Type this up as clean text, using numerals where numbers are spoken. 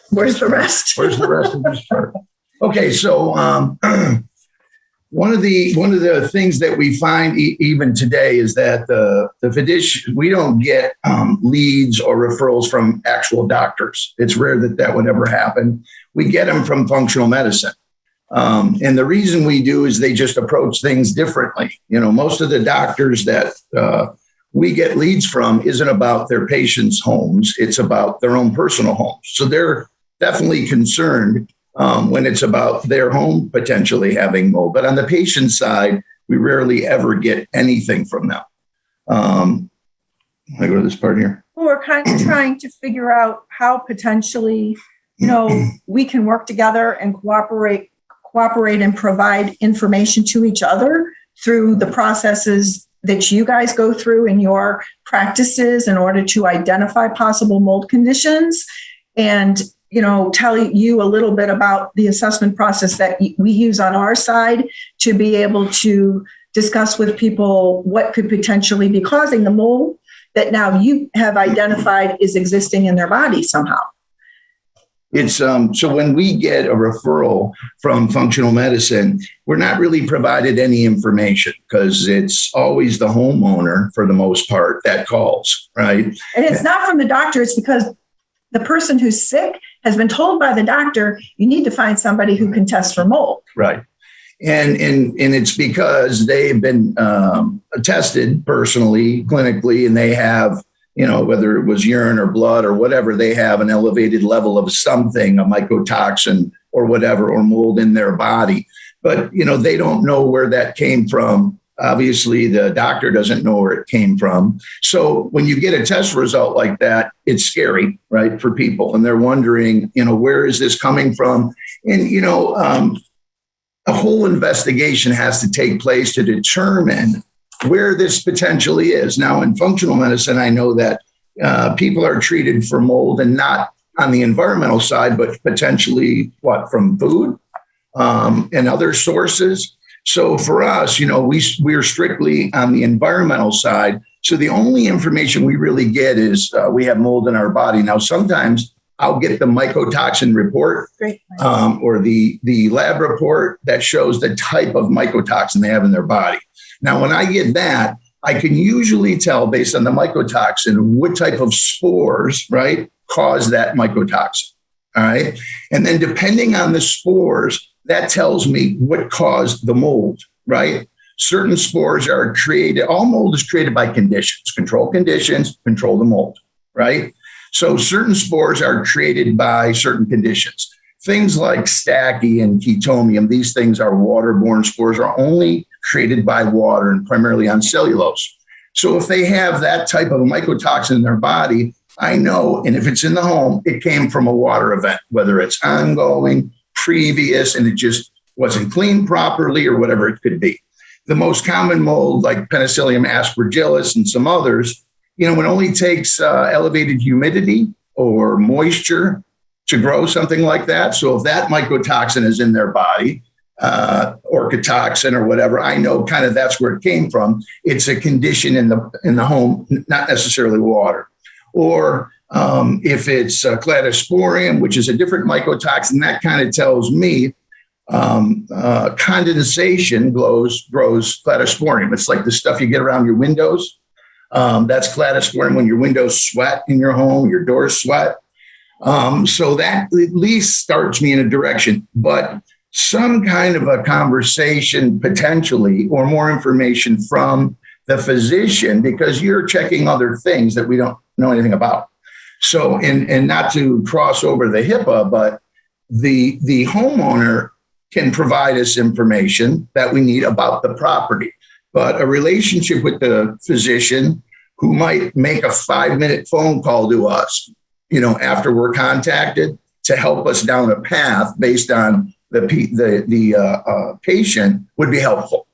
Where's the rest? Where's the rest of this part? Okay, so one of the things that we find even today is that the physician, we don't get leads or referrals from actual doctors. It's rare that would ever happen. We get them from functional medicine. And the reason we do is they just approach things differently. You know, most of the doctors that we get leads from isn't about their patients' homes. It's about their own personal homes. So they're definitely concerned when it's about their home potentially having mold. But on the patient side, we rarely ever get anything from them. I go to this part here. Well, we're kind of trying to figure out how potentially, we can work together and cooperate and provide information to each other through the processes that you guys go through in your practices in order to identify possible mold conditions and, tell you a little bit about the assessment process that we use on our side to be able to discuss with people what could potentially be causing the mold that now you have identified is existing in their body somehow. It's so when we get a referral from functional medicine, we're not really provided any information because it's always the homeowner for the most part that calls, right? And it's not from the doctor. It's because the person who's sick has been told by the doctor, you need to find somebody who can test for mold. Right. And it's because they've been tested personally, clinically, and they have, whether it was urine or blood or whatever, they have an elevated level of something, a mycotoxin or whatever, or mold in their body. But, they don't know where that came from. Obviously, the doctor doesn't know where it came from. So when you get a test result like that, it's scary, right, for people. And they're wondering, where is this coming from? And, a whole investigation has to take place to determine where this potentially is. Now, in functional medicine, I know that people are treated for mold and not on the environmental side, but potentially from food and other sources. So for us, we're strictly on the environmental side. So the only information we really get is we have mold in our body. Now, sometimes I'll get the mycotoxin report or the lab report that shows the type of mycotoxin they have in their body. Now, when I get that, I can usually tell based on the mycotoxin what type of spores, right, cause that mycotoxin. All right. And then depending on the spores, that tells me what caused the mold, right? Certain spores are created, all mold is created by conditions, control the mold, right? So certain spores are created by certain conditions. Things like stachy and chetomium, these things are waterborne spores, are only created by water and primarily on cellulose. So if they have that type of a mycotoxin in their body, I know, and if it's in the home, it came from a water event, whether it's ongoing, previous, and it just wasn't cleaned properly or whatever it could be. The most common mold, like Penicillium aspergillus and some others, it only takes elevated humidity or moisture to grow something like that. So if that mycotoxin is in their body, orchotoxin or whatever, I know kind of that's where it came from. It's a condition in the home, not necessarily water. Or if it's cladosporium, which is a different mycotoxin, that kind of tells me condensation grows cladosporium. It's like the stuff you get around your windows. That's cladosporium when your windows sweat in your home, your doors sweat. So that at least starts me in a direction. But some kind of a conversation potentially or more information from the physician, because you're checking other things that we don't know anything about. So, and not to cross over the HIPAA, but the homeowner can provide us information that we need about the property. But a relationship with the physician who might make a 5-minute phone call to us, after we're contacted to help us down a path based on the patient would be helpful.